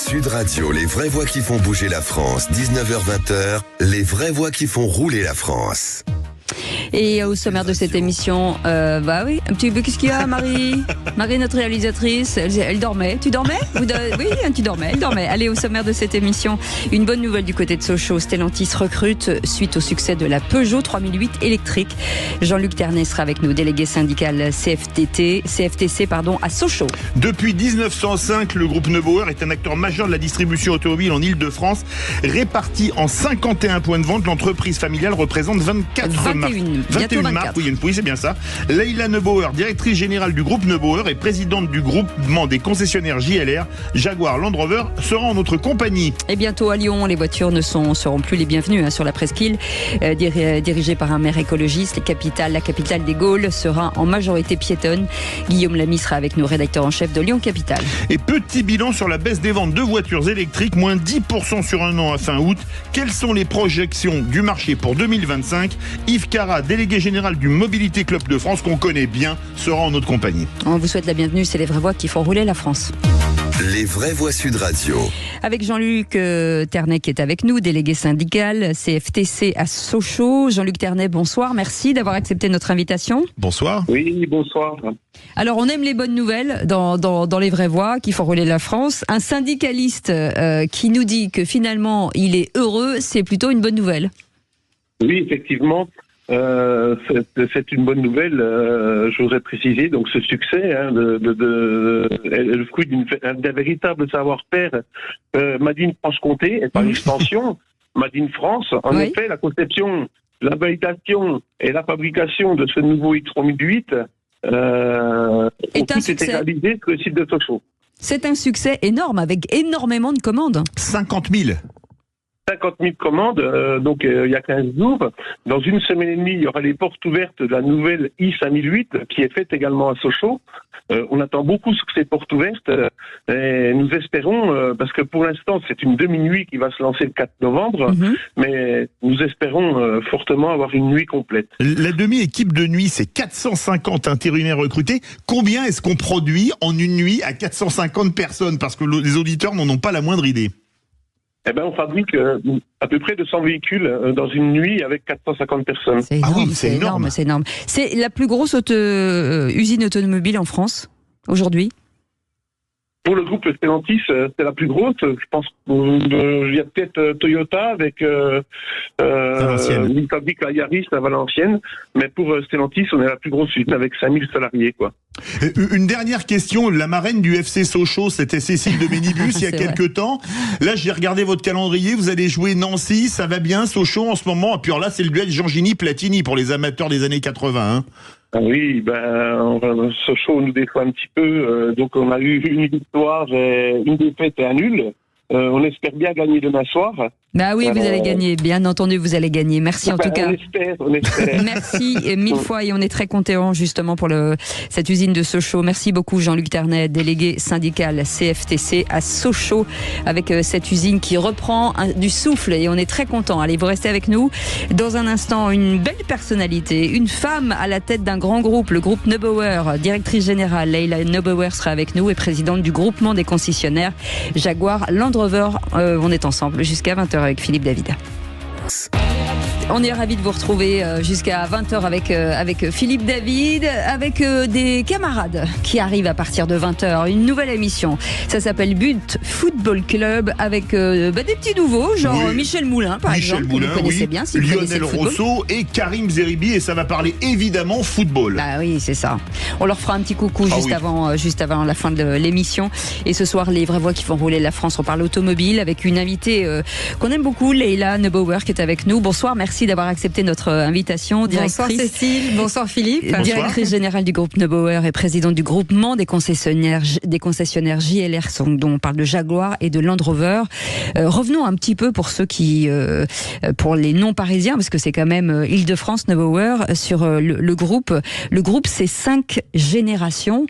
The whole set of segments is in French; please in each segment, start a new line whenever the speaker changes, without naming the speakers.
Sud Radio, les vraies voix qui font bouger la France. 19h-20h, les vraies voix qui font rouler la France.
Et au sommaire de cette émission, bah oui, un petit peu, qu'est-ce qu'il y a, Marie, notre réalisatrice, elle dormait. Tu dormais? Oui, tu dormais, elle dormait. Allez, au sommaire de cette émission, une bonne nouvelle du côté de Sochaux. Stellantis recrute suite au succès de la Peugeot 3008 électrique. Jean-Luc Ternay sera avec nous, délégué syndical CFTC à Sochaux.
Depuis 1905, le groupe Neubauer est un acteur majeur de la distribution automobile en Ile-de-France. Réparti en 51 points de vente, l'entreprise familiale représente 21 marques. Oui, c'est bien ça. Leïla Neubauer, directrice générale du groupe Neubauer et présidente du groupement des concessionnaires JLR, Jaguar Land Rover, sera en notre compagnie.
Et bientôt à Lyon, les voitures ne seront plus les bienvenues sur la presqu'île. Dirigée par un maire écologiste, la capitale des Gaules sera en majorité piétonne. Guillaume Lamy sera avec nous, rédacteur en chef de Lyon Capitale.
Et petit bilan sur la baisse des ventes de voitures électriques, moins 10% sur un an à fin août. Quelles sont les projections du marché pour 2025? Yves Cara, délégué général du Mobilité Club de France, qu'on connaît bien, sera en notre compagnie.
On vous souhaite la bienvenue, c'est les vraies voix qui font rouler la France.
Les vraies voix Sud Radio.
Avec Jean-Luc Ternay qui est avec nous, délégué syndical CFTC à Sochaux. Jean-Luc Ternay, bonsoir, merci d'avoir accepté notre invitation.
Bonsoir.
Oui, bonsoir.
Alors, on aime les bonnes nouvelles dans les vraies voix qui font rouler la France. Un syndicaliste qui nous dit que finalement il est heureux, c'est plutôt une bonne nouvelle.
Oui, effectivement. C'est une bonne nouvelle. Je voudrais préciser donc ce succès est le fruit d'un véritable savoir-faire Made in Franche-Comté et par extension Made in France. En effet, la conception, la validation et la fabrication de ce nouveau X3008 ont tous été réalisés sur le site de Sochaux.
C'est un succès énorme avec énormément de commandes.
50 000.
50 000 commandes, donc il y a 15 jours. Dans une semaine et demie, il y aura les portes ouvertes de la nouvelle i5008 qui est faite également à Sochaux. On attend beaucoup sur ces portes ouvertes et nous espérons, parce que pour l'instant c'est une demi-nuit qui va se lancer le 4 novembre, mais nous espérons fortement avoir une nuit complète.
La demi-équipe de nuit, c'est 450 intérimaires recrutés. Combien est-ce qu'on produit en une nuit à 450 personnes? Parce que les auditeurs n'en ont pas la moindre idée.
Eh ben, on fabrique à peu près 200 véhicules dans une nuit avec 450 personnes.
C'est énorme, c'est énorme. C'est la plus grosse usine automobile en France, aujourd'hui?
Pour le groupe Stellantis, c'est la plus grosse. Je pense qu'il y a peut-être Toyota avec Mitsubishi Yaris à Valenciennes. Mais pour Stellantis, on est la plus grosse usine avec 5000 salariés, quoi.
Une dernière question. La marraine du FC Sochaux, c'était Cécile de Bénibus il y a quelques temps. Là, j'ai regardé votre calendrier. Vous allez jouer Nancy. Ça va bien, Sochaux, en ce moment. Et puis là, c'est le duel Jean-Gini-Platini pour les amateurs des années 80.
Oui, Sochaux nous déçoit un petit peu. Donc, on a eu une victoire, une défaite et un nul. On espère bien gagner demain soir.
Bah oui, vous allez gagner, bien entendu, vous allez gagner. Merci en tout cas.
On espère.
Merci mille fois et on est très contents justement pour cette usine de Sochaux. Merci beaucoup Jean-Luc Ternay, délégué syndical CFTC à Sochaux, avec cette usine qui reprend du souffle et on est très contents. Allez, vous restez avec nous. Dans un instant, une belle personnalité, une femme à la tête d'un grand groupe, le groupe Neubauer, directrice générale Leïla Neubauer sera avec nous et présidente du groupement des concessionnaires Jaguar Land Rover. On est ensemble jusqu'à 20h avec Philippe David. On est ravis de vous retrouver jusqu'à 20h avec Philippe David, avec des camarades qui arrivent à partir de 20h. Une nouvelle émission. Ça s'appelle But Football Club avec des petits nouveaux, genre Michel Moulin, par exemple.
Michel Moulin,
vous connaissez bien, si
Lionel Rousseau et Karim Zeribi. Et ça va parler évidemment football.
Ah oui, c'est ça. On leur fera un petit coucou juste avant la fin de l'émission. Et ce soir, les vraies voix qui font rouler la France. On parle automobile avec une invitée qu'on aime beaucoup, Leïla Neubauer, qui est avec nous. Bonsoir, merci d'avoir accepté notre invitation.
Bonsoir Cécile, bonsoir Philippe.
Bonsoir. Directrice générale du groupe Neubauer et présidente du groupement des concessionnaires JLR, dont on parle de Jaguar et de Land Rover. Revenons un petit peu pour ceux pour les non-parisiens, parce que c'est quand même Île-de-France, Neubauer, sur le groupe. Le groupe, c'est 5 générations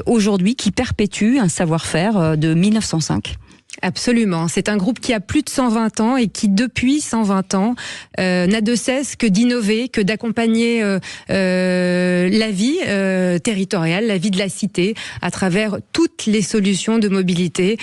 aujourd'hui qui perpétuent un savoir-faire de 1905.
Absolument. C'est un groupe qui a plus de 120 ans et qui, depuis 120 ans, n'a de cesse que d'innover, que d'accompagner la vie territoriale, la vie de la cité, à travers toutes les solutions de mobilité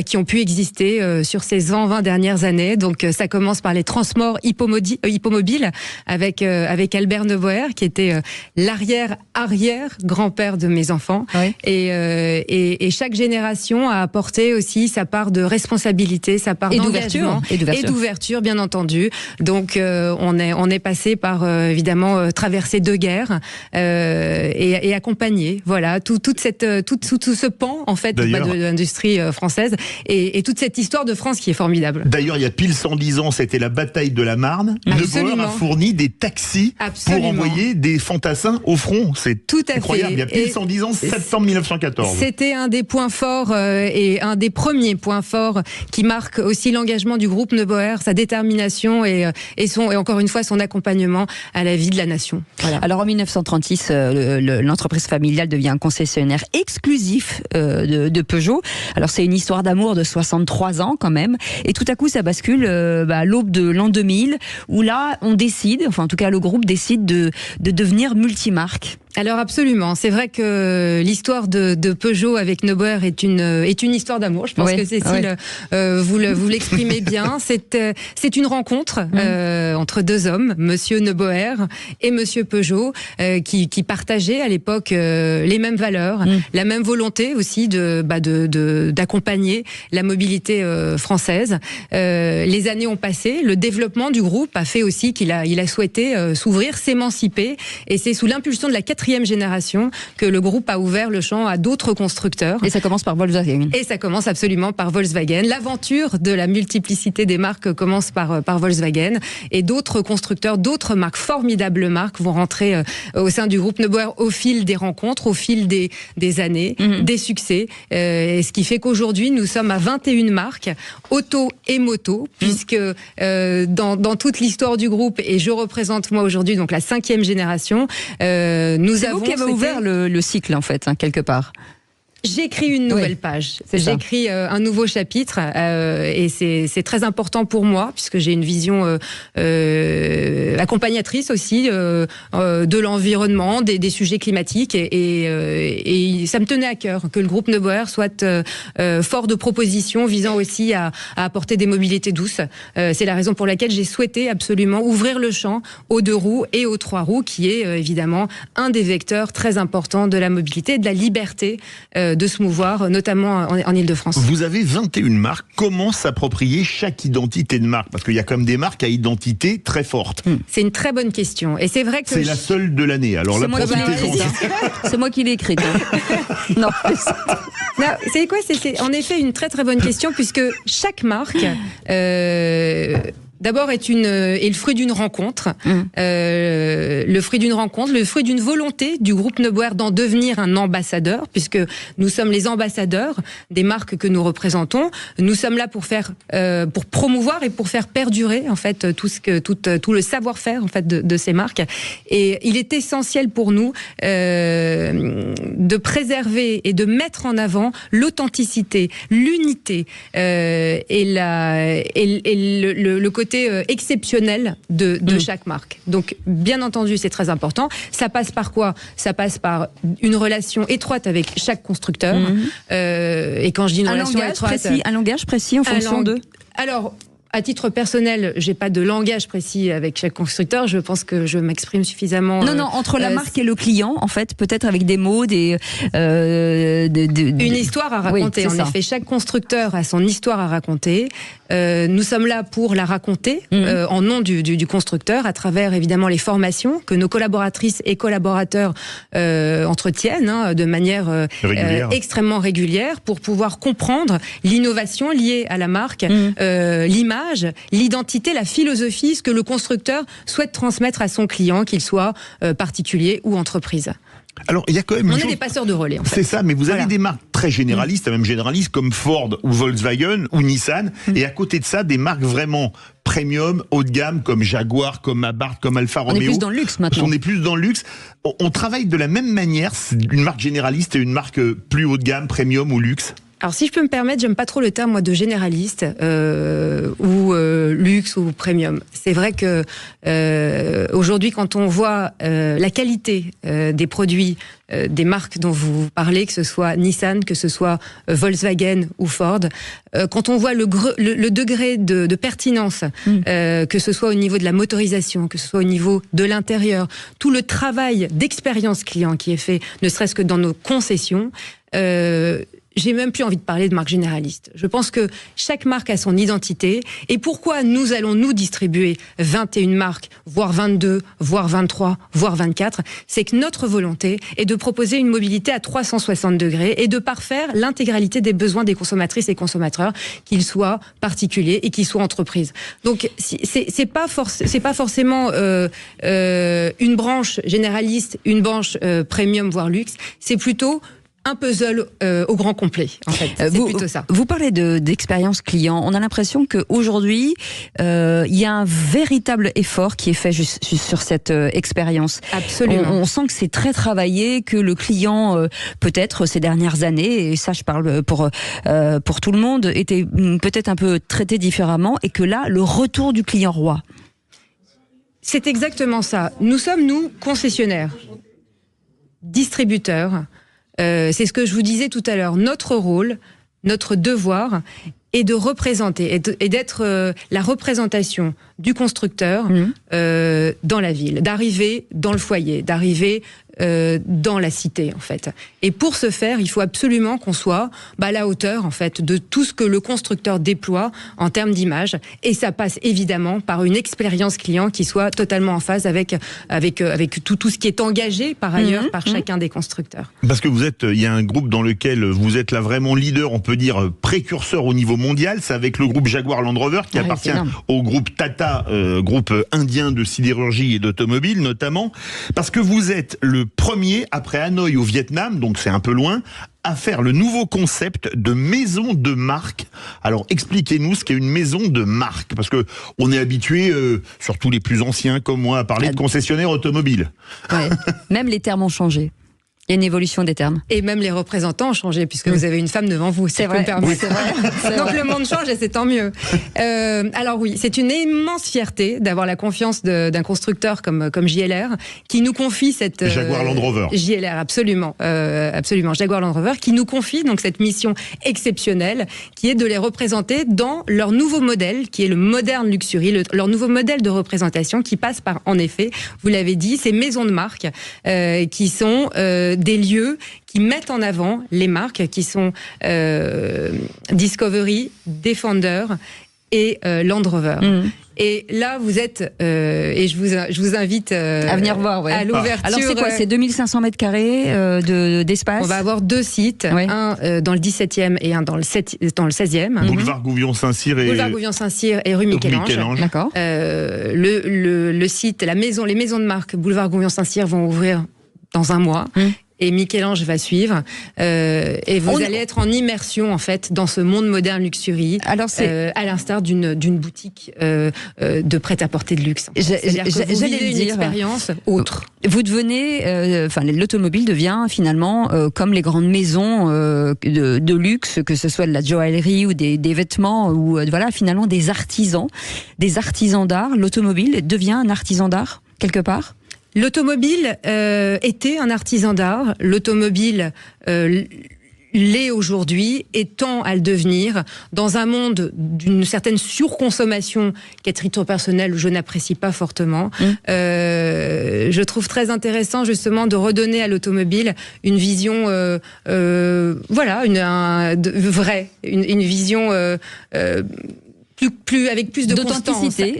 qui ont pu exister sur ces 120 dernières années. Donc, ça commence par les transports hippomobiles avec Albert Neuboer, qui était l'arrière-grand-père de mes enfants. Oui. Et chaque génération a apporté aussi sa part de responsabilité, sa part d'engagement et d'ouverture, bien entendu. Donc on est passé par évidemment traverser 2 guerres et accompagner tout ce pan en fait de l'industrie française et toute cette histoire de France qui est formidable.
D'ailleurs, il y a pile 110 ans, c'était la bataille de la Marne. Neuboer a fourni des taxis pour envoyer des fantassins au front. C'est tout incroyable. Il y a pile 110 ans, septembre 1914.
C'était un des points forts et un des premiers points forts qui marque aussi l'engagement du groupe Neuboer, sa détermination et encore une fois son accompagnement à la vie de la nation.
Voilà. Alors en 1936, l'entreprise familiale devient un concessionnaire exclusif de Peugeot. Alors c'est une histoire d'amour de 63 ans quand même, et tout à coup ça bascule à l'aube de l'an 2000, où là on décide, enfin en tout cas le groupe décide de devenir multimarque.
Alors absolument, c'est vrai que l'histoire de Peugeot avec Neuboer est une histoire d'amour. Je pense que Cécile, vous l'exprimez bien. C'est une rencontre entre 2 hommes, Monsieur Neuboer et Monsieur Peugeot, qui partageaient à l'époque les mêmes valeurs, la même volonté aussi d'accompagner la mobilité française. Les années ont passé, le développement du groupe a fait aussi qu'il a souhaité s'ouvrir, s'émanciper, et c'est sous l'impulsion de la 4e génération que le groupe a ouvert le champ à d'autres constructeurs.
Et ça commence par Volkswagen.
Et ça commence absolument par Volkswagen. L'aventure de la multiplicité des marques commence par Volkswagen, et d'autres constructeurs, d'autres marques, formidables marques, vont rentrer au sein du groupe Neuboer au fil des rencontres, au fil des années, des succès. Et ce qui fait qu'aujourd'hui, nous sommes à 21 marques, auto et moto, puisque dans toute l'histoire du groupe, et je représente moi aujourd'hui donc la 5e génération,
c'est vous qui avez ouvert le cycle en fait, quelque part.
J'écris une nouvelle page. J'écris un nouveau chapitre et c'est très important pour moi puisque j'ai une vision accompagnatrice aussi de l'environnement, des sujets climatiques et ça me tenait à cœur que le groupe Neuboer soit fort de propositions visant aussi à apporter des mobilités douces. C'est la raison pour laquelle j'ai souhaité absolument ouvrir le champ aux 2 roues et aux 3 roues, qui est évidemment un des vecteurs très importants de la mobilité et de la liberté de se mouvoir, notamment en Ile-de-France.
Vous avez 21 marques. Comment s'approprier chaque identité de marque? Parce qu'il y a quand même des marques à identité très forte.
C'est une très bonne question. Et c'est vrai que
c'est la seule de l'année. Alors là,
c'est moi qui l'ai écrite. Non,
c'est quoi? C'est en effet une très très bonne question, puisque chaque marque d'abord est le fruit d'une rencontre, le fruit d'une volonté du groupe Neuboer d'en devenir un ambassadeur, puisque nous sommes les ambassadeurs des marques que nous représentons. Nous sommes là pour promouvoir et pour faire perdurer en fait tout le savoir-faire en fait de ces marques. Et il est essentiel pour nous de préserver et de mettre en avant l'authenticité, l'unité et le côté exceptionnel de chaque marque. Donc, bien entendu, c'est très important. Ça passe par quoi? Ça passe par une relation étroite avec chaque constructeur. Et quand je dis une relation étroite...
Un langage précis en fonction de...
Alors... À titre personnel, j'ai pas de langage précis avec chaque constructeur. Je pense que je m'exprime suffisamment.
Non, entre la marque et le client, en fait, peut-être avec des mots, une
histoire à raconter. Oui, en effet, chaque constructeur a son histoire à raconter. Nous sommes là pour la raconter en nom du constructeur, à travers évidemment les formations que nos collaboratrices et collaborateurs entretiennent de manière extrêmement régulière, pour pouvoir comprendre l'innovation liée à la marque, l'image, l'identité, la philosophie, ce que le constructeur souhaite transmettre à son client, qu'il soit particulier ou entreprise.
Alors, il y a quand même
on est des passeurs de relais, en fait.
C'est ça, mais vous avez des marques très généralistes, même généralistes, comme Ford ou Volkswagen ou Nissan, et à côté de ça, des marques vraiment premium, haut de gamme, comme Jaguar, comme Abarth, comme Alfa Romeo.
On est plus dans le luxe maintenant.
On est plus dans le luxe. On travaille de la même manière, une marque généraliste et une marque plus haut de gamme, premium ou luxe?
Alors si je peux me permettre, j'aime pas trop le terme moi de généraliste ou luxe ou premium. C'est vrai que aujourd'hui, quand on voit la qualité des produits des marques dont vous parlez, que ce soit Nissan, que ce soit Volkswagen ou Ford, quand on voit le degré de pertinence, que ce soit au niveau de la motorisation, que ce soit au niveau de l'intérieur, tout le travail d'expérience client qui est fait, ne serait-ce que dans nos concessions, j'ai même plus envie de parler de marque généraliste. Je pense que chaque marque a son identité. Et pourquoi nous allons nous distribuer 21 marques, voire 22, voire 23, voire 24 ? C'est que notre volonté est de proposer une mobilité à 360 degrés et de parfaire l'intégralité des besoins des consommatrices et consommateurs, qu'ils soient particuliers et qu'ils soient entreprises. Donc, c'est pas forcément une branche généraliste, une branche premium, voire luxe. C'est plutôt un puzzle au grand complet, en fait. C'est plutôt ça.
Vous parlez d'expérience client. On a l'impression qu'aujourd'hui, il y a un véritable effort qui est fait juste sur cette expérience.
Absolument.
On sent que c'est très travaillé, que le client, peut-être ces dernières années, et ça je parle pour tout le monde, était peut-être un peu traité différemment, et que là, le retour du client roi.
C'est exactement ça. Nous sommes, nous, concessionnaires, distributeurs. C'est ce que je vous disais tout à l'heure. Notre rôle, notre devoir est de représenter et d'être la représentation du constructeur dans la ville, d'arriver dans le foyer, d'arriver dans la cité, en fait. Et pour ce faire, il faut absolument qu'on soit à la hauteur, en fait, de tout ce que le constructeur déploie en termes d'image. Et ça passe évidemment par une expérience client qui soit totalement en phase avec tout ce qui est engagé par ailleurs par chacun des constructeurs.
Parce que il y a un groupe dans lequel vous êtes là vraiment leader, on peut dire précurseur au niveau mondial, c'est avec le groupe Jaguar Land Rover qui appartient au groupe Tata, groupe indien de sidérurgie et d'automobile notamment, parce que vous êtes le premier, après Hanoï au Vietnam, donc c'est un peu loin, à faire le nouveau concept de maison de marque. Alors expliquez-nous ce qu'est une maison de marque, parce que on est habitué, surtout les plus anciens comme moi, à parler de concessionnaire automobile.
Ouais. Même les termes ont changé. Il y a une évolution des termes.
Et même les représentants ont changé, puisque vous avez une femme devant vous.
C'est vrai.
Oui, c'est vrai. Donc le monde change et c'est tant mieux. Alors oui, c'est une immense fierté d'avoir la confiance d'un constructeur comme JLR, qui nous confie cette...
Jaguar Land Rover.
JLR, absolument. Absolument. Jaguar Land Rover, qui nous confie donc cette mission exceptionnelle, qui est de les représenter dans leur nouveau modèle, qui est le Modern Luxury, leur nouveau modèle de représentation, qui passe par, en effet, vous l'avez dit, ces maisons de marque, qui sont... des lieux qui mettent en avant les marques qui sont Discovery, Defender et Land Rover. Et là, vous êtes, et je vous invite à
venir voir,
à l'ouverture.
Alors c'est quoi? C'est 2500 mètres carrés d'espace.
On va avoir deux sites, un dans le 17e et un dans le 16e.
Boulevard Gouvion-Saint-Cyr et...
Boulevard Gouvion-Saint-Cyr et rue Michel-Ange.
D'accord.
Le site, les maisons de marque Boulevard Gouvion-Saint-Cyr vont ouvrir dans un mois. Et Michel-Ange va suivre. Et vous allez être en immersion, en fait, dans ce monde moderne luxury. Alors à l'instar d'une boutique de prêt-à-porter de luxe. C'est-à-dire que vous vivez une expérience autre.
Vous devenez, l'automobile devient finalement comme les grandes maisons de luxe, que ce soit de la joaillerie ou des vêtements, ou finalement des artisans d'art. L'automobile devient un artisan d'art, quelque part?
L'automobile était un artisan d'art. L'automobile l'est aujourd'hui et tend à le devenir dans un monde d'une certaine surconsommation qu'à titre personnel je n'apprécie pas fortement. Je trouve très intéressant justement de redonner à l'automobile une vision une vision avec plus d'authenticité.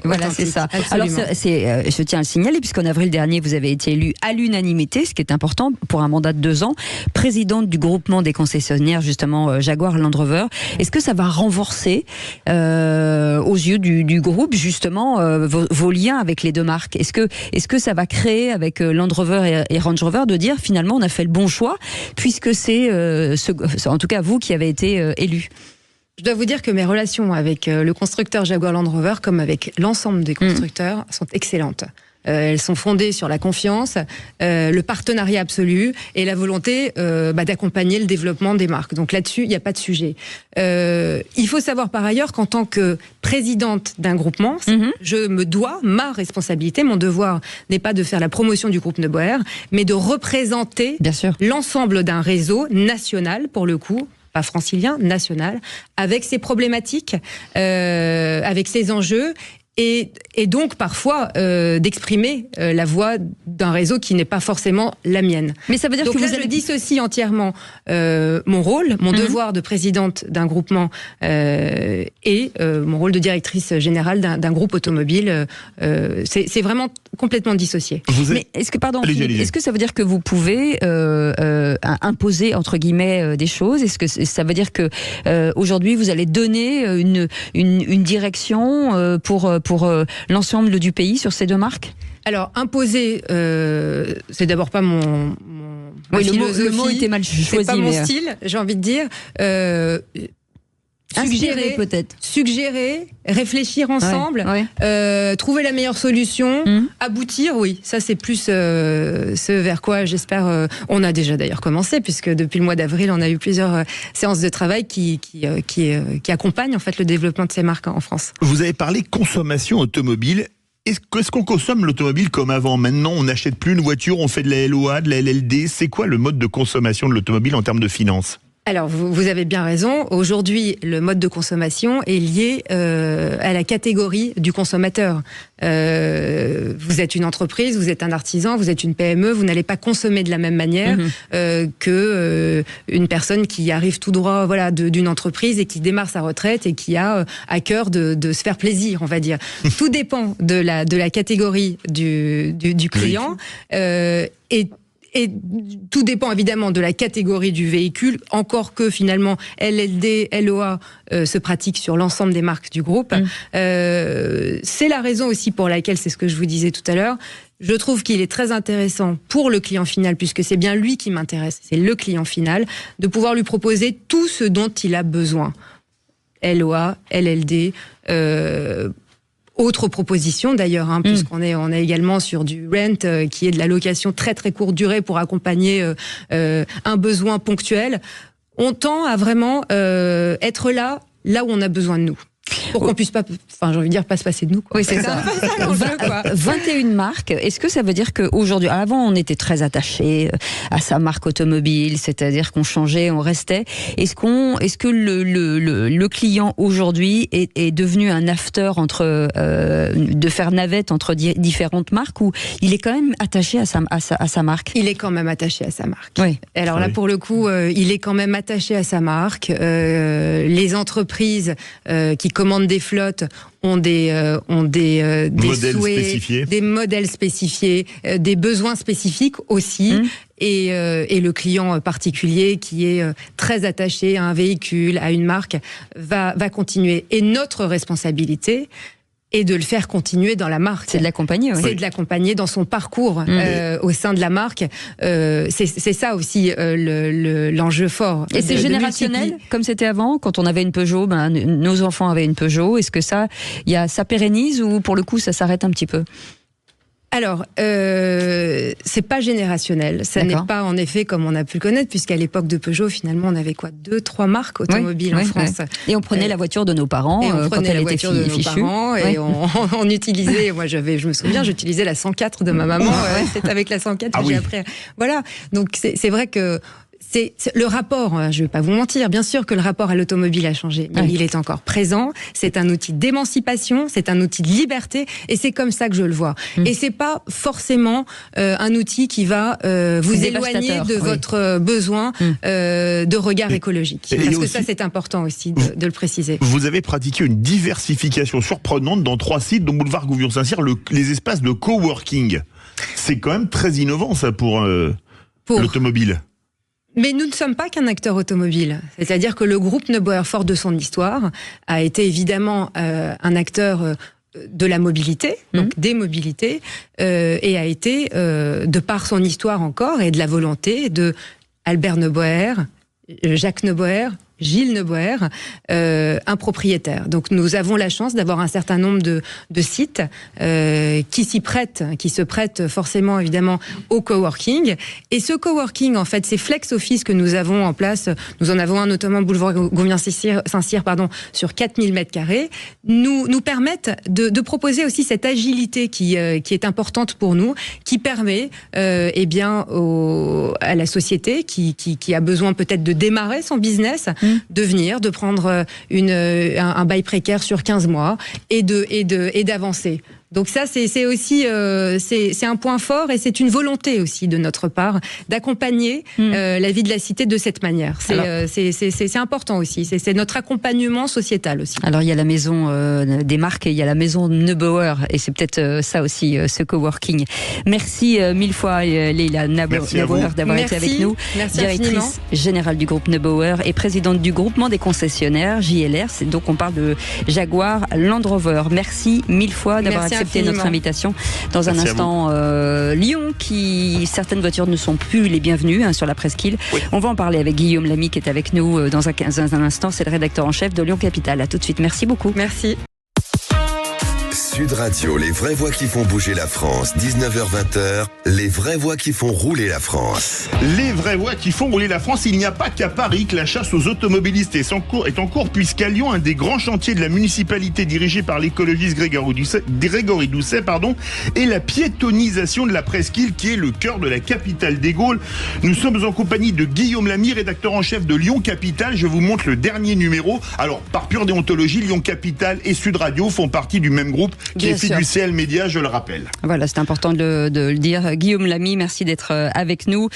Voilà, c'est ça. Alors, je tiens à le signaler, puisqu'en avril dernier, vous avez été élu à l'unanimité, ce qui est important pour un mandat de 2 ans, présidente du groupement des concessionnaires, justement, Jaguar Land Rover. Est-ce que ça va renforcer, aux yeux du groupe, justement, vos liens avec les deux marques? Est-ce que ça va créer, avec Land Rover et Range Rover, de dire, finalement, on a fait le bon choix, puisque c'est, en tout cas, vous qui avez été élu?
Je dois vous dire que mes relations avec le constructeur Jaguar Land Rover, comme avec l'ensemble des constructeurs, sont excellentes. Elles sont fondées sur la confiance, le partenariat absolu et la volonté d'accompagner le développement des marques. Donc là-dessus, il n'y a pas de sujet. Il faut savoir par ailleurs qu'en tant que présidente d'un groupement, je me dois, ma responsabilité, mon devoir n'est pas de faire la promotion du groupe Neuboer, mais de représenter l'ensemble d'un réseau national, pour le coup, pas francilien, national, avec ses problématiques, avec ses enjeux, et donc parfois d'exprimer la voix d'un réseau qui n'est pas forcément la mienne.
Mais ça veut dire
donc
que
là,
vous avez...
je dissocie entièrement mon rôle, mon devoir de présidente d'un groupement et mon rôle de directrice générale d'un groupe automobile. C'est vraiment complètement dissocié.
Mais est-ce que, pardon, est-ce que ça veut dire que vous pouvez imposer entre guillemets des choses? Est-ce que ça veut dire que aujourd'hui vous allez donner une direction pour l'ensemble du pays sur ces deux marques?
Alors, imposer, c'est d'abord pas mon philosophie.
Le mot était mal choisi.
C'est pas mon style, j'ai envie de dire.
Suggérer peut-être.
Suggérer, réfléchir ensemble, trouver la meilleure solution, aboutir, oui. Ça, c'est plus ce vers quoi, j'espère, on a déjà d'ailleurs commencé, puisque depuis le mois d'avril, on a eu plusieurs séances de travail qui accompagnent en fait le développement de ces marques en France.
Vous avez parlé consommation automobile. Est-ce qu'on consomme l'automobile comme avant? Maintenant, on n'achète plus une voiture, on fait de la LOA, de la LLD. C'est quoi le mode de consommation de l'automobile en termes de finances?
Alors, vous avez bien raison. Aujourd'hui, le mode de consommation est lié à la catégorie du consommateur. Vous êtes une entreprise, vous êtes un artisan, vous êtes une PME, vous n'allez pas consommer de la même manière que une personne qui arrive tout droit d'une entreprise et qui démarre sa retraite et qui a à cœur de se faire plaisir, on va dire. Tout dépend de la catégorie du client et tout dépend évidemment de la catégorie du véhicule, encore que finalement LLD, LOA se pratiquent sur l'ensemble des marques du groupe. C'est la raison aussi pour laquelle, c'est ce que je vous disais tout à l'heure, je trouve qu'il est très intéressant pour le client final, puisque c'est bien lui qui m'intéresse, c'est le client final, de pouvoir lui proposer tout ce dont il a besoin. LOA, LLD, autre proposition d'ailleurs, puisqu'on est également sur du rent, qui est de la location très très courte durée pour accompagner un besoin ponctuel. On tend à vraiment être là où on a besoin de nous. Pour qu'on puisse pas, j'ai envie de dire, pas se passer de nous.
Oui, c'est ça. 21 marques. Est-ce que ça veut dire qu'aujourd'hui, avant, on était très attachés à sa marque automobile, c'est-à-dire qu'on changeait, on restait. Est-ce que le client aujourd'hui est devenu un after de faire navette entre différentes marques, ou il est quand même attaché à sa marque?
Il est quand même attaché à sa marque.
Oui.
Alors là, pour le coup, il est quand même attaché à sa marque. Les entreprises qui commandent des flottes ont des
modèles
souhaits,
spécifiés.
des modèles spécifiés, des besoins spécifiques aussi. Et le client particulier qui est très attaché à un véhicule, à une marque, va continuer. Et notre responsabilité est de le faire continuer dans la marque.
C'est de l'accompagner, oui.
C'est de l'accompagner dans son parcours au sein de la marque. C'est ça aussi l'enjeu fort.
Et c'est générationnel, comme c'était avant, quand on avait une Peugeot, nos enfants avaient une Peugeot. Est-ce que ça pérennise, ou pour le coup ça s'arrête un petit peu?
Alors, c'est pas générationnel. Ça n'est pas, en effet, comme on a pu le connaître, puisqu'à l'époque de Peugeot, finalement, on avait 2-3 marques automobiles en France.
Et on prenait la voiture de nos parents quand elle était fichue.
Et on utilisait, moi je me souviens, j'utilisais la 104 de ma maman. C'est avec la 104 que j'ai appris. Voilà. Donc c'est vrai que c'est le rapport, je ne vais pas vous mentir, bien sûr que le rapport à l'automobile a changé, mais il est encore présent. C'est un outil d'émancipation, c'est un outil de liberté, et c'est comme ça que je le vois. Et c'est pas forcément un outil qui va vous éloigner de votre besoin de regard écologique. Parce que ça, c'est important aussi de le préciser.
Vous avez pratiqué une diversification surprenante dans 3 sites, dont Boulevard Gouvion-Saint-Cyr, les espaces de coworking. C'est quand même très innovant, ça, pour l'automobile.
Mais nous ne sommes pas qu'un acteur automobile. C'est-à-dire que le groupe Neuboer, fort de son histoire, a été évidemment un acteur de la mobilité, donc des mobilités, et a été, de par son histoire encore, et de la volonté de Albert Neuboer, Jacques Neuboer, Gilles Neuboer, un propriétaire. Donc nous avons la chance d'avoir un certain nombre de sites qui se prêtent forcément évidemment au coworking. Et ce coworking, en fait, ces flex office que nous avons en place, nous en avons un notamment boulevard Gouvion-Saint-Cyr, sur 4000 m², nous permettent de proposer aussi cette agilité qui est importante pour nous, qui permet à la société qui a besoin peut-être de démarrer son business, de venir, de prendre un bail précaire sur 15 mois et d'avancer. Donc ça, c'est aussi c'est un point fort et c'est une volonté aussi de notre part d'accompagner la vie de la cité de cette manière. C'est important aussi. C'est notre accompagnement sociétal aussi.
Alors il y a la maison des marques et il y a la maison Neuboer et c'est peut-être ça aussi, ce coworking. Merci mille fois Leïla Neuboer d'avoir été avec nous.
Merci
directrice
infiniment.
Générale du groupe Neuboer et présidente du groupement des concessionnaires JLR. Donc on parle de Jaguar Land Rover. Merci mille fois d'avoir accepté notre invitation. Dans un instant, Lyon, certaines voitures ne sont plus les bienvenues sur la presqu'île. Oui. On va en parler avec Guillaume Lamy qui est avec nous dans un instant. C'est le rédacteur en chef de Lyon Capitale. À tout de suite. Merci beaucoup.
Merci.
Sud Radio, les vraies voix qui font bouger la France. 19h-20h, les vraies voix qui font rouler la France.
Les vraies voix qui font rouler la France. Il n'y a pas qu'à Paris que la chasse aux automobilistes est en cours, puisqu'à Lyon, un des grands chantiers de la municipalité dirigé par l'écologiste Grégory Doucet, est la piétonisation de la presqu'île qui est le cœur de la capitale des Gaules. Nous sommes en compagnie de Guillaume Lamy, rédacteur en chef de Lyon Capitale. Je vous montre le dernier numéro. Alors, par pure déontologie, Lyon Capitale et Sud Radio font partie du même groupe qui est Fiduciel Média, je le rappelle.
Voilà, c'est important de le dire. Guillaume Lamy, merci d'être avec nous.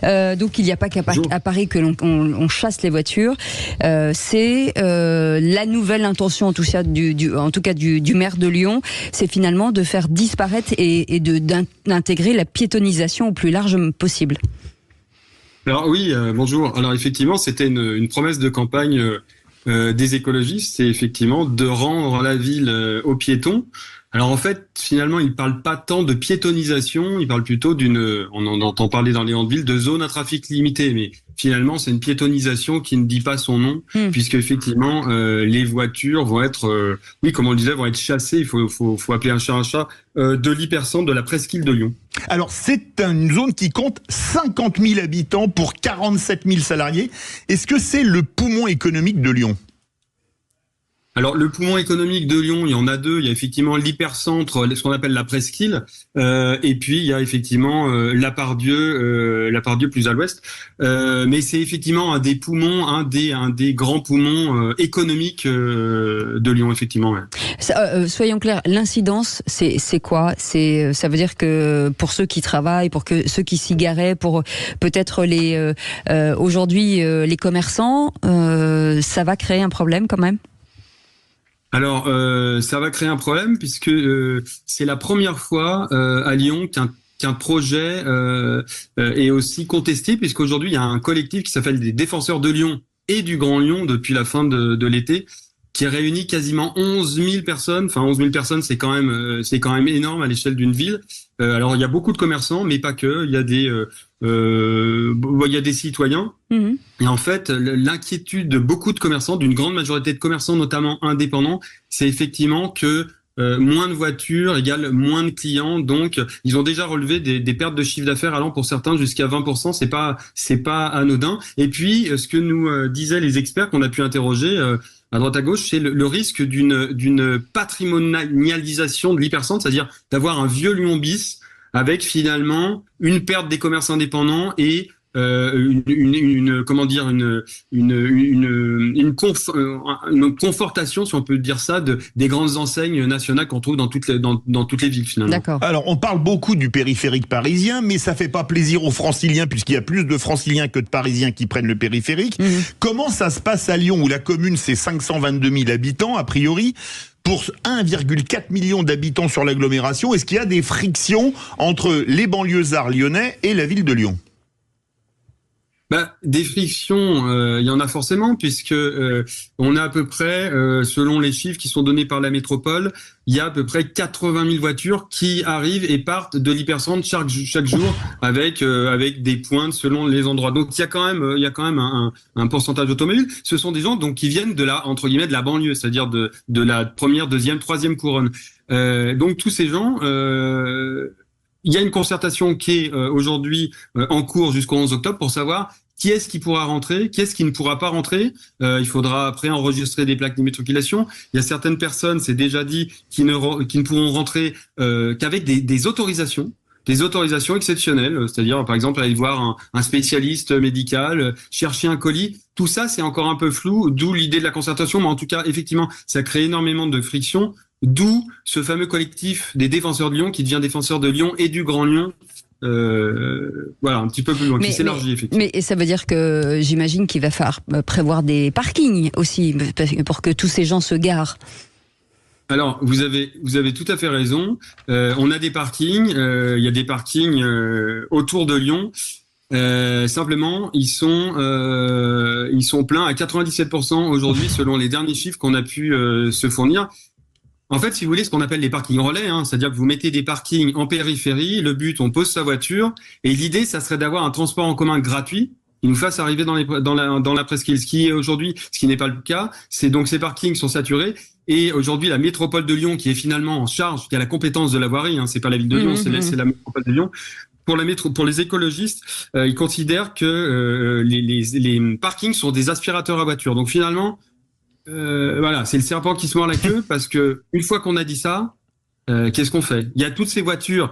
Donc, il n'y a pas qu'à Paris que l'on chasse les voitures. C'est la nouvelle intention, en tout cas du maire de Lyon, c'est finalement de faire disparaître et d'intégrer la piétonisation au plus large possible.
Alors oui, bonjour. Alors effectivement, c'était une promesse de campagne des écologistes, c'est effectivement de rendre la ville aux piétons. Alors en fait, finalement, ils parlent pas tant de piétonisation, ils parlent plutôt on en entend parler dans les grandes villes, de zone à trafic limité. Mais finalement, c'est une piétonisation qui ne dit pas son nom, puisque effectivement, les voitures vont être, comme on le disait, vont être chassées. Il faut appeler un chat, de l'hypercentre de la presqu'île de Lyon.
Alors, c'est une zone qui compte 50 000 habitants pour 47 000 salariés. Est-ce que c'est le poumon économique de Lyon ?
Alors, le poumon économique de Lyon, il y en a deux. Il y a effectivement l'hypercentre, ce qu'on appelle la presqu'île, et puis il y a effectivement la Pardieu plus à l'ouest. Mais c'est effectivement un des poumons, un des grands poumons économiques de Lyon, effectivement. Ouais.
Soyons clairs, l'incidence, c'est quoi ? Ça veut dire que pour ceux qui travaillent, pour ceux qui s'y garaient, pour peut-être aujourd'hui les commerçants, ça va créer un problème quand même ?
Alors, ça va créer un problème puisque c'est la première fois à Lyon qu'un projet est aussi contesté, puisqu'aujourd'hui, il y a un collectif qui s'appelle les Défenseurs de Lyon et du Grand Lyon depuis la fin de l'été, qui réunit quasiment 11 000 personnes. Enfin, 11 000 personnes, c'est quand même énorme à l'échelle d'une ville. Alors, il y a beaucoup de commerçants, mais pas que. Il y a des citoyens. Mmh. Et en fait, l'inquiétude de beaucoup de commerçants, d'une grande majorité de commerçants, notamment indépendants, c'est effectivement que moins de voitures égale moins de clients. Donc, ils ont déjà relevé des pertes de chiffre d'affaires allant pour certains jusqu'à 20%. C'est pas anodin. Et puis, ce que nous disaient les experts qu'on a pu interroger à droite à gauche, c'est le risque d'une patrimonialisation de l'hypercentre, c'est-à-dire d'avoir un vieux Lyon bis avec finalement une perte des commerces indépendants et une confortation, si on peut dire ça, des grandes enseignes nationales qu'on trouve dans toutes les villes finalement.
D'accord.
Alors on parle beaucoup du périphérique parisien, mais ça fait pas plaisir aux Franciliens puisqu'il y a plus de Franciliens que de Parisiens qui prennent le périphérique. Mmh. Comment ça se passe à Lyon où la commune c'est 522 000 habitants a priori? Pour 1,4 million d'habitants sur l'agglomération, est-ce qu'il y a des frictions entre les banlieusards lyonnais et la ville de Lyon ?
Des frictions, il y en a forcément, puisque on a à peu près, selon les chiffres qui sont donnés par la métropole, il y a à peu près 80 000 voitures qui arrivent et partent de l'hypercentre chaque jour avec des pointes selon les endroits. Donc il y a quand même un pourcentage d'automobiles. Ce sont des gens donc qui viennent de la, entre guillemets, de la banlieue, c'est-à-dire de la première, deuxième, troisième couronne. Donc tous ces gens. Il y a une concertation qui est aujourd'hui en cours jusqu'au 11 octobre pour savoir qui est-ce qui pourra rentrer, qui est-ce qui ne pourra pas rentrer. Il faudra après enregistrer des plaques d'immatriculation. Il y a certaines personnes, c'est déjà dit, qui ne pourront rentrer qu'avec des autorisations. Des autorisations exceptionnelles, c'est-à-dire par exemple aller voir un spécialiste médical, chercher un colis. Tout ça, c'est encore un peu flou, d'où l'idée de la concertation, mais en tout cas, effectivement, ça crée énormément de friction. D'où ce fameux collectif des défenseurs de Lyon qui devient défenseur de Lyon et du Grand Lyon. Voilà, un petit peu plus loin, qui s'élargit effectivement.
Mais ça veut dire que j'imagine qu'il va falloir prévoir des parkings aussi pour que tous ces gens se garent.
Alors, vous avez tout à fait raison. On a des parkings, il y a des parkings autour de Lyon. Simplement, ils sont pleins à 97% aujourd'hui, selon les derniers chiffres qu'on a pu se fournir. En fait, si vous voulez, ce qu'on appelle les parkings relais, c'est-à-dire que vous mettez des parkings en périphérie, le but, on pose sa voiture, et l'idée, ça serait d'avoir un transport en commun gratuit qui nous fasse arriver dans la presqu'île. Ce qui n'est pas le cas, c'est donc ces parkings sont saturés, et aujourd'hui, la métropole de Lyon, qui est finalement en charge, qui a la compétence de la voirie, c'est pas la ville de Lyon, c'est la métropole de Lyon. Pour les écologistes, ils considèrent que les parkings sont des aspirateurs à voiture. Donc finalement, voilà, c'est le serpent qui se mord la queue, parce que une fois qu'on a dit ça, qu'est-ce qu'on fait? Il y a toutes ces voitures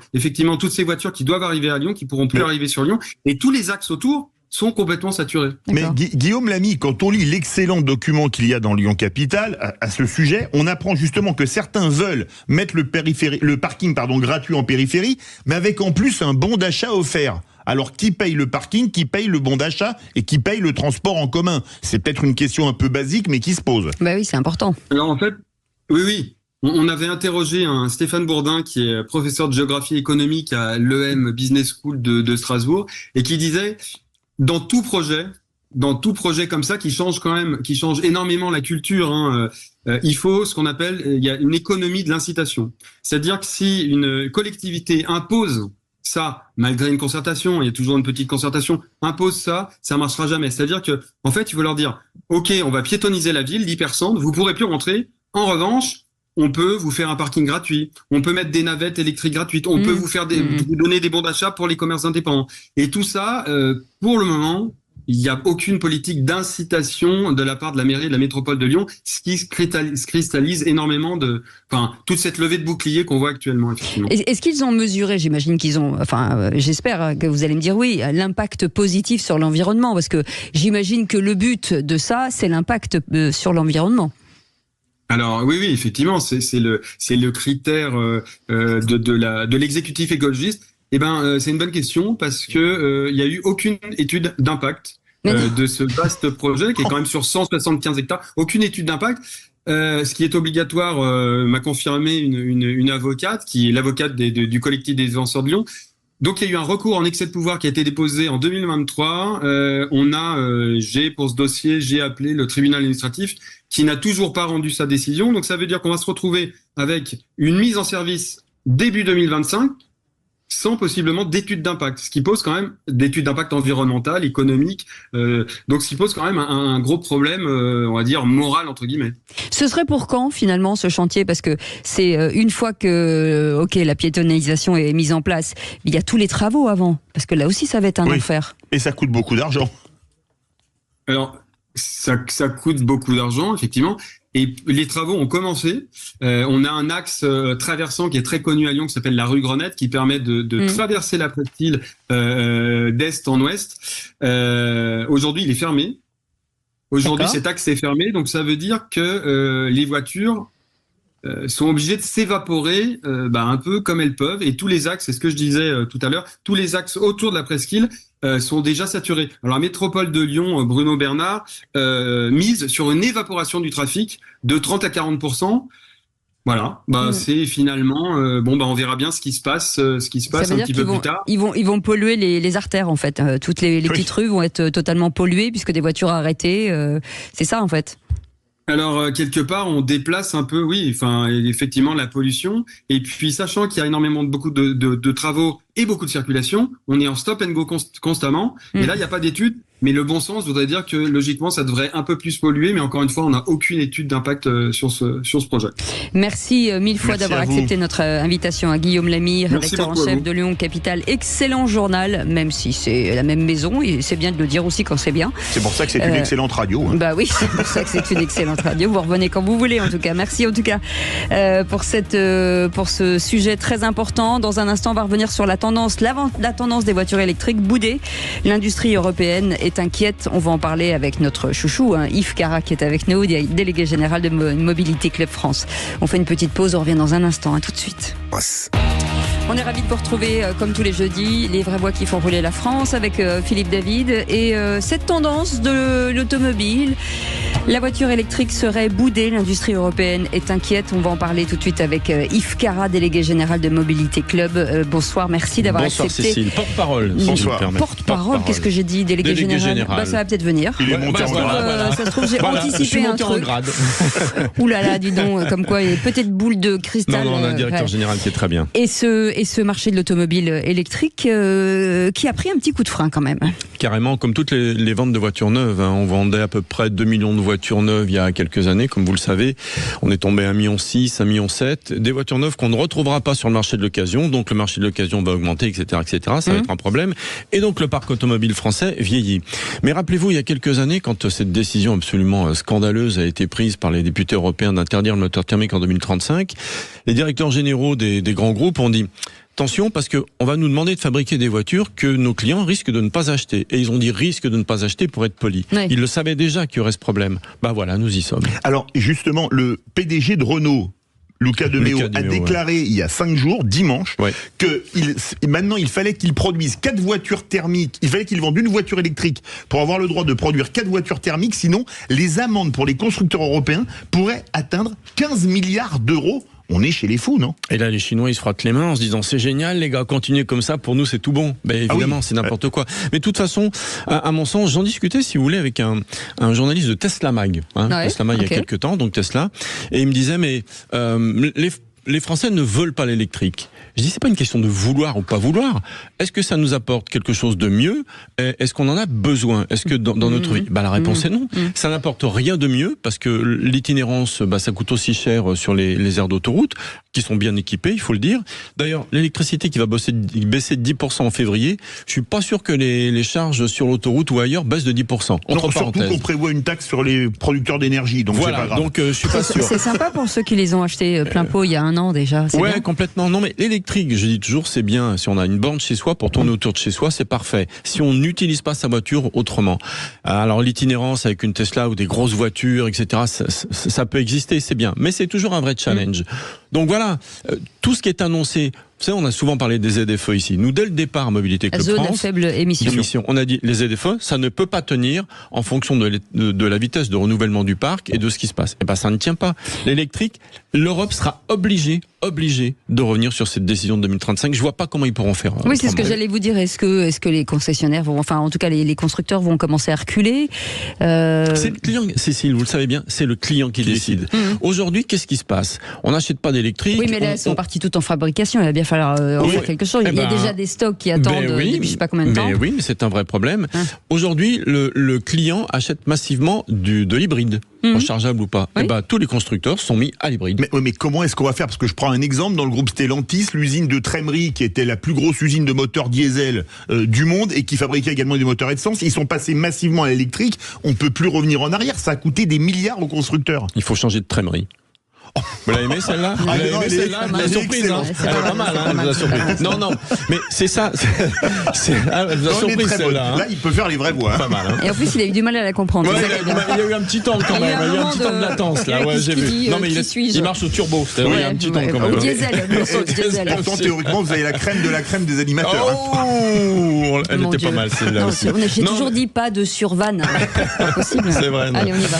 qui doivent arriver à Lyon, qui pourront plus arriver sur Lyon, et tous les axes autour sont complètement saturés.
Mais Guillaume Lamy, quand on lit l'excellent document qu'il y a dans Lyon Capitale à ce sujet, on apprend justement que certains veulent mettre le parking gratuit en périphérie, mais avec en plus un bon d'achat offert. Alors, qui paye le parking, qui paye le bon d'achat et qui paye le transport en commun? C'est peut-être une question un peu basique, mais qui se pose.
Bah oui, c'est important.
Alors, en fait, oui. On avait interrogé un Stéphane Bourdin, qui est professeur de géographie économique à l'EM Business School de Strasbourg, et qui disait, dans tout projet comme ça, qui change énormément la culture, il faut ce qu'on appelle, il y a une économie de l'incitation. C'est-à-dire que si une collectivité impose ça, malgré une concertation, il y a toujours une petite concertation, impose ça marchera jamais. C'est-à-dire que, en fait, il faut leur dire, OK, on va piétoniser la ville, l'hypercentre, vous pourrez plus rentrer. En revanche, on peut vous faire un parking gratuit, on peut mettre des navettes électriques gratuites, on peut vous donner des bons d'achat pour les commerces indépendants. Et tout ça, pour le moment, il n'y a aucune politique d'incitation de la part de la mairie de la métropole de Lyon, ce qui se cristallise énormément toute cette levée de bouclier qu'on voit actuellement, effectivement.
Est-ce qu'ils ont mesuré, j'imagine qu'ils ont, j'espère que vous allez me dire oui, l'impact positif sur l'environnement, parce que j'imagine que le but de ça, c'est l'impact sur l'environnement.
Alors oui, effectivement, c'est le critère de l'exécutif écologiste. C'est une bonne question, parce que il y a eu aucune étude d'impact de ce vaste projet qui est quand même sur 175 hectares. Aucune étude d'impact. Ce qui est obligatoire, m'a confirmé une avocate, qui est l'avocate du collectif des défenseurs de Lyon. Donc il y a eu un recours en excès de pouvoir qui a été déposé en 2023. Pour ce dossier, j'ai appelé le tribunal administratif, qui n'a toujours pas rendu sa décision. Donc ça veut dire qu'on va se retrouver avec une mise en service début 2025, sans possiblement d'études d'impact, ce qui pose quand même d'études d'impact environnemental, économique, donc ce qui pose quand même un gros problème, on va dire moral entre guillemets.
Ce serait pour quand finalement ce chantier? Parce que c'est une fois que la piétonnisation est mise en place, il y a tous les travaux avant, parce que là aussi ça va être un enfer.
Et ça coûte beaucoup d'argent.
Alors ça coûte beaucoup d'argent effectivement. Et les travaux ont commencé. On a un axe traversant qui est très connu à Lyon, qui s'appelle la rue Grenette, qui permet de traverser la presqu'île d'est en ouest. Aujourd'hui, il est fermé. Aujourd'hui, cet axe est fermé, donc ça veut dire que les voitures sont obligées de s'évaporer un peu comme elles peuvent. Et tous les axes, c'est ce que je disais tout à l'heure, tous les axes autour de la presqu'île sont déjà saturés. Alors la métropole de Lyon, Bruno Bernard, mise sur une évaporation du trafic de 30 à 40%. Voilà, c'est finalement on verra bien ce qui se passe un petit peu plus tard.
Ils vont polluer les artères en fait. Toutes les petites rues vont être totalement polluées puisque des voitures arrêtées. C'est ça en fait.
Alors quelque part on déplace un peu, effectivement la pollution. Et puis sachant qu'il y a énormément beaucoup de travaux et beaucoup de circulation, on est en stop and go constamment. Et là il n'y a pas d'études. Mais le bon sens voudrait dire que logiquement ça devrait un peu plus polluer, mais encore une fois on n'a aucune étude d'impact sur ce projet.
Merci mille fois d'avoir accepté notre invitation à Guillaume Lamy, rédacteur en chef de Lyon Capitale. Excellent journal, même si c'est la même maison, et c'est bien de le dire aussi quand c'est bien.
C'est pour ça que c'est une excellente radio. Hein.
Bah oui, c'est pour ça que c'est une excellente radio. Vous revenez quand vous voulez en tout cas. Merci en tout cas pour ce sujet très important. Dans un instant on va revenir sur la tendance des voitures électriques boudées. L'industrie européenne est inquiète. On va en parler avec notre chouchou, Yves Cara, qui est avec nous, délégué général de Mobilité Club France. On fait une petite pause, on revient dans un instant. À tout de suite. On est ravis de vous retrouver, comme tous les jeudis, les vraies voix qui font rouler la France avec Philippe David. Et cette tendance de l'automobile, la voiture électrique serait boudée. L'industrie européenne est inquiète. On va en parler tout de suite avec Yves Cara, délégué général de Mobilité Club. Bonsoir, merci d'avoir accepté.
Bonsoir Cécile, porte-parole.
Bonsoir.
Porte-parole, qu'est-ce que j'ai dit? Délégué général. Ça va peut-être venir.
Il est monté en grade.
Ça se trouve, j'ai anticipé un truc. Ouh là là, dis donc, comme quoi il y a une petite boule de cristal.
Non, on a un directeur général qui est très bien.
Et ce marché de l'automobile électrique qui a pris un petit coup de frein quand même.
Carrément, comme toutes les ventes de voitures neuves. On vendait à peu près 2 millions de voitures neuves il y a quelques années, comme vous le savez. On est tombé à 1,6 million, 1,7 million. Des voitures neuves qu'on ne retrouvera pas sur le marché de l'occasion. Donc le marché de l'occasion va augmenter, etc. Ça va être un problème. Et donc le parc automobile français vieillit. Mais rappelez-vous, il y a quelques années, quand cette décision absolument scandaleuse a été prise par les députés européens d'interdire le moteur thermique en 2035, les directeurs généraux des grands groupes ont dit attention, parce qu'on va nous demander de fabriquer des voitures que nos clients risquent de ne pas acheter. Et ils ont dit risque de ne pas acheter pour être polis. Oui. Ils le savaient déjà qu'il y aurait ce problème. Voilà, nous y sommes.
Alors justement, le PDG de Renault, Luca de Meo, a déclaré il y a 5 jours, dimanche, que maintenant il fallait qu'il produise 4 voitures thermiques, il fallait qu'il vende une voiture électrique pour avoir le droit de produire 4 voitures thermiques, sinon les amendes pour les constructeurs européens pourraient atteindre 15 milliards d'euros. On est chez les fous, non? Et
là, les Chinois, ils se frottent les mains en se disant c'est génial, les gars, continuez comme ça, pour nous, c'est tout bon. Évidemment, c'est n'importe quoi. Mais de toute façon, à mon sens, j'en discutais, si vous voulez, avec un journaliste de Tesla Mag. Tesla Mag, il y a quelques temps, donc Tesla. Et il me disait, mais les Français ne veulent pas l'électrique. Je dis, c'est pas une question de vouloir ou pas vouloir. Est-ce que ça nous apporte quelque chose de mieux? Est-ce qu'on en a besoin? Est-ce que dans notre vie? La réponse est non. Ça n'apporte rien de mieux parce que l'itinérance, ça coûte aussi cher sur les aires d'autoroute, qui sont bien équipées, il faut le dire. D'ailleurs, l'électricité qui va baisser de 10% en février, je suis pas sûr que les charges sur l'autoroute ou ailleurs baissent de 10%.
Surtout qu'on prévoit une taxe sur les producteurs d'énergie, donc
voilà,
c'est pas grave.
Donc je suis pas sûr.
C'est sympa pour ceux qui les ont achetés plein pot il y a 1 an déjà.
Ouais,
bien.
Complètement. Non, mais l'électrique, je dis toujours, c'est bien. Si on a une borne chez soi pour tourner autour de chez soi, c'est parfait. Si on n'utilise pas sa voiture autrement, alors l'itinérance avec une Tesla ou des grosses voitures, etc., ça peut exister, c'est bien. Mais c'est toujours un vrai challenge. Donc voilà, tout ce qui est annoncé. Vous savez, on a souvent parlé des ZFE ici. Nous, dès le départ, Mobilité Club France,
zone à faible émission.
On a dit les ZFE, ça ne peut pas tenir en fonction de la vitesse de renouvellement du parc et de ce qui se passe. Ça ne tient pas. L'électrique, l'Europe sera obligée de revenir sur cette décision de 2035. Je vois pas comment ils pourront faire.
Oui, c'est ce que j'allais vous dire. Est-ce que les concessionnaires vont, en tout cas les constructeurs vont commencer à reculer?
C'est le client, Cécile, vous le savez bien, c'est le client qui décide. Aujourd'hui, qu'est-ce qui se passe? On n'achète pas d'électrique.
Oui, mais là, elles sont parties toutes en fabrication. Il va bien falloir en faire quelque chose. Il y a déjà des stocks qui attendent depuis je sais pas combien de temps.
Oui, mais c'est un vrai problème. Aujourd'hui, le client achète massivement de l'hybride, rechargeable ou pas. Tous les constructeurs sont mis à l'hybride.
Mais comment est-ce qu'on va faire? Parce que je prends un exemple, dans le groupe Stellantis, l'usine de Trémery, qui était la plus grosse usine de moteurs diesel du monde et qui fabriquait également des moteurs essence, ils sont passés massivement à l'électrique. On peut plus revenir en arrière. Ça a coûté des milliards aux constructeurs.
Il faut changer de Trémery. Vous l'avez aimé celle-là? Vous l'avez aimé celle-là? La surprise, elle est pas mal, elle vous a surpris. Non, mais c'est ça. Elle vous a surpris celle-là.
Là, il peut faire les vraies voix.
Pas mal.
Et en plus, il a eu du mal à la comprendre.
Il y a eu un petit temps quand même. Il y a eu un petit temps de latence là. J'ai vu. Non, mais il marche au turbo. Il y a un petit temps quand même.
Au diesel.
Pourtant, théoriquement, vous avez la crème de la crème des animateurs.
Oh, elle était pas mal celle-là aussi.
J'ai toujours dit pas de survanne. C'est pas possible.
C'est vrai.
Allez, on y va.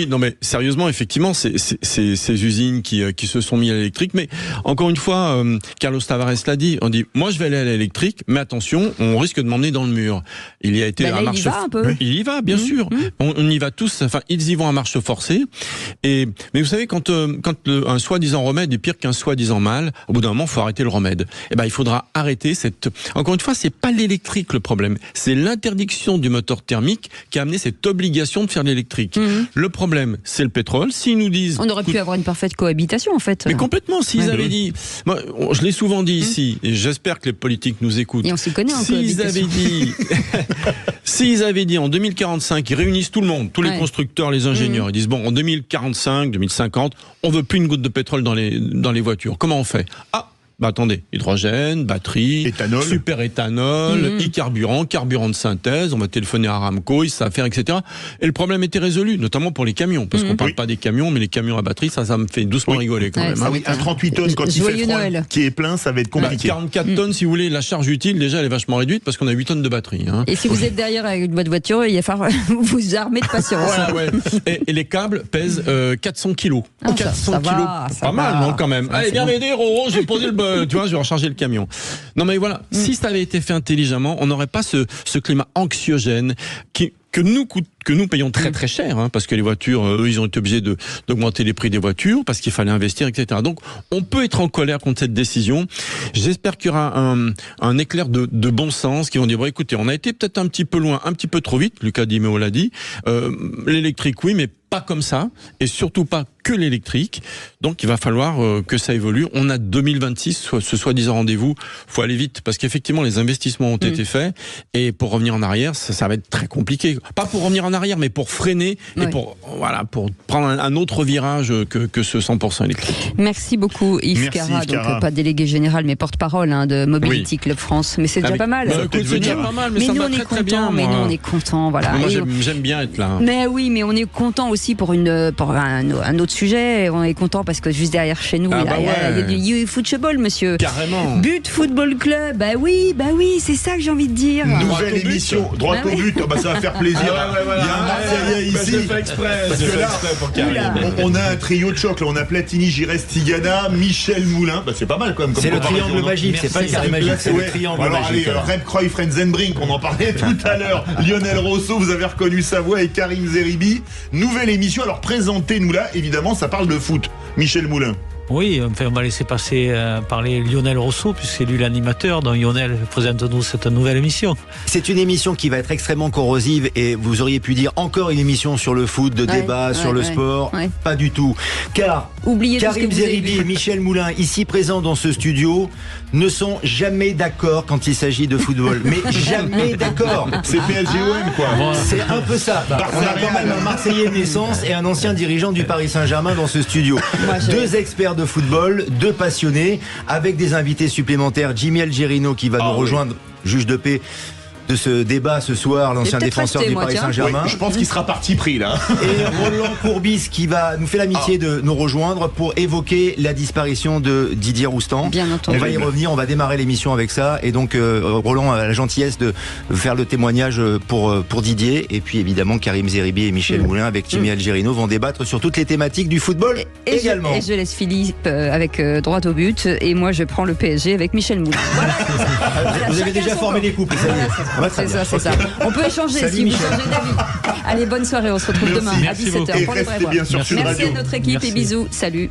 Non, mais sérieusement, effectivement, c'est ces usines qui se sont mis à l'électrique. Mais encore une fois, Carlos Tavares l'a dit, on dit, moi je vais aller à l'électrique, mais attention, on risque de m'emmener dans le mur. Il y a été à marche forcée. Il y va, bien sûr. On y va tous, enfin, ils y vont à marche forcée. Mais vous savez, quand un soi-disant remède est pire qu'un soi-disant mal, au bout d'un moment, il faut arrêter le remède. Et ben, il faudra arrêter cette... Encore une fois, c'est pas l'électrique le problème, c'est l'interdiction du moteur thermique qui a amené cette obligation de faire l'électrique. Le problème, c'est le pétrole. S'ils nous disent...
On aurait pu avoir une parfaite cohabitation, en fait.
Mais complètement, s'ils avaient dit... Moi, je l'ai souvent dit ici, et j'espère que les politiques nous écoutent.
Et on s'y connaît en cohabitation.
S'ils avaient dit en 2045, ils réunissent tout le monde, tous les constructeurs, les ingénieurs, ils disent, bon, en 2045, 2050, on veut plus une goutte de pétrole dans les voitures. Comment on fait ? Bah attendez, hydrogène, batterie,
éthanol.
Super éthanol, e-carburant, carburant de synthèse, on va téléphoner à Aramco, ils savent faire, etc. Et le problème était résolu, notamment pour les camions, parce qu'on parle pas des camions, mais les camions à batterie, ça me fait doucement rigoler quand même.
Ah oui, un 38 tonnes quand il fait froid, qui est plein, ça va être compliqué.
44 tonnes, si vous voulez, la charge utile, déjà, elle est vachement réduite, parce qu'on a 8 tonnes de batterie.
Et si vous êtes derrière avec votre voiture, il va falloir vous armer de patience.
Et les câbles pèsent 400 kilos. 400 kilos, pas mal, non, quand même. Allez, viens m'aider, Roro, j'ai posé tu vois, je vais recharger le camion. Non mais voilà, si ça avait été fait intelligemment, on n'aurait pas ce climat anxiogène que nous payons très très cher, parce que les voitures, eux, ils ont été obligés d'augmenter les prix des voitures parce qu'il fallait investir, etc. Donc, on peut être en colère contre cette décision. J'espère qu'il y aura un éclair de bon sens qui vont dire, bon, écoutez, on a été peut-être un petit peu loin, un petit peu trop vite, Lucas Dimeo l'a dit, l'électrique, oui, mais pas comme ça, et surtout pas que l'électrique. Donc, il va falloir que ça évolue. On a 2026, ce soi-disant rendez-vous. Faut aller vite, parce qu'effectivement, les investissements ont été faits, et pour revenir en arrière, ça va être très compliqué. Pas pour revenir en arrière, mais pour freiner et pour prendre un autre virage que ce 100% électrique.
Merci beaucoup Yves Cara, donc pas délégué général, mais porte-parole de Mobility Club France. Mais c'est déjà pas mal.
C'est déjà pas mal, mais ça va très bien.
Mais nous on est contents, voilà.
Moi j'aime bien être là.
Mais oui, mais on est content aussi pour un autre sujet. On est content parce que juste derrière chez nous, il y a du YouFootball, monsieur.
Carrément.
But Football Club. Bah oui, c'est ça que j'ai envie de dire.
Nouvelle émission, droit au but. Ça va faire plaisir.
Voilà.
Il y a un Marseillais ici.
J'ai fait exprès. Parce que là,
on a un trio de choc. Là, on a Platini, Giresse, Tigana, Michel Moulin. C'est pas mal quand même.
C'est le triangle magique. C'est pas le carré magique. C'est le triangle magique.
Alors, allez, Reb Croy, Frenzenbrink, on en parlait tout à l'heure. Lionel Rousseau, vous avez reconnu sa voix, et Karim Zeribi. Nouvelle émission. Alors, présentez-nous là. Évidemment, ça parle de foot. Michel Moulin.
Oui, on va laisser parler Lionel Rousseau, puisque c'est lui l'animateur. Donc Lionel, présente-nous cette nouvelle émission.
C'est une émission qui va être extrêmement corrosive, et vous auriez pu dire encore une émission sur le foot, de débat sur le sport. Pas du tout. Car Karim Zeribi et Michel Moulin, ici présents dans ce studio, ne sont jamais d'accord quand il s'agit de football. Mais jamais d'accord.
C'est PSG-OM, quoi.
C'est un peu ça. On a quand même un Marseillais de naissance et un ancien dirigeant du Paris Saint-Germain dans ce studio. Deux experts de football, deux passionnés, avec des invités supplémentaires. Jimmy Algerino qui va nous rejoindre, juge de paix de ce débat ce soir, l'ancien défenseur du Paris Saint-Germain.
Je pense qu'il sera parti pris là.
Et Roland Courbis qui va nous faire l'amitié de nous rejoindre pour évoquer la disparition de Didier Roustan.
Bien entendu.
On va y revenir, on va démarrer l'émission avec ça. Et donc Roland a la gentillesse de faire le témoignage pour Didier. Et puis évidemment Karim Zeribi et Michel Moulin avec Jimmy Algerino vont débattre sur toutes les thématiques du football également.
Je laisse Philippe avec droit au but, et moi je prends le PSG avec Michel Moulin. Voilà.
Vous avez déjà formé les couples.
C'est ça. On peut échanger si vous changez d'avis. Allez, bonne soirée, on se retrouve demain à 17h pour les vrais voix. Merci à notre équipe et bisous. Salut.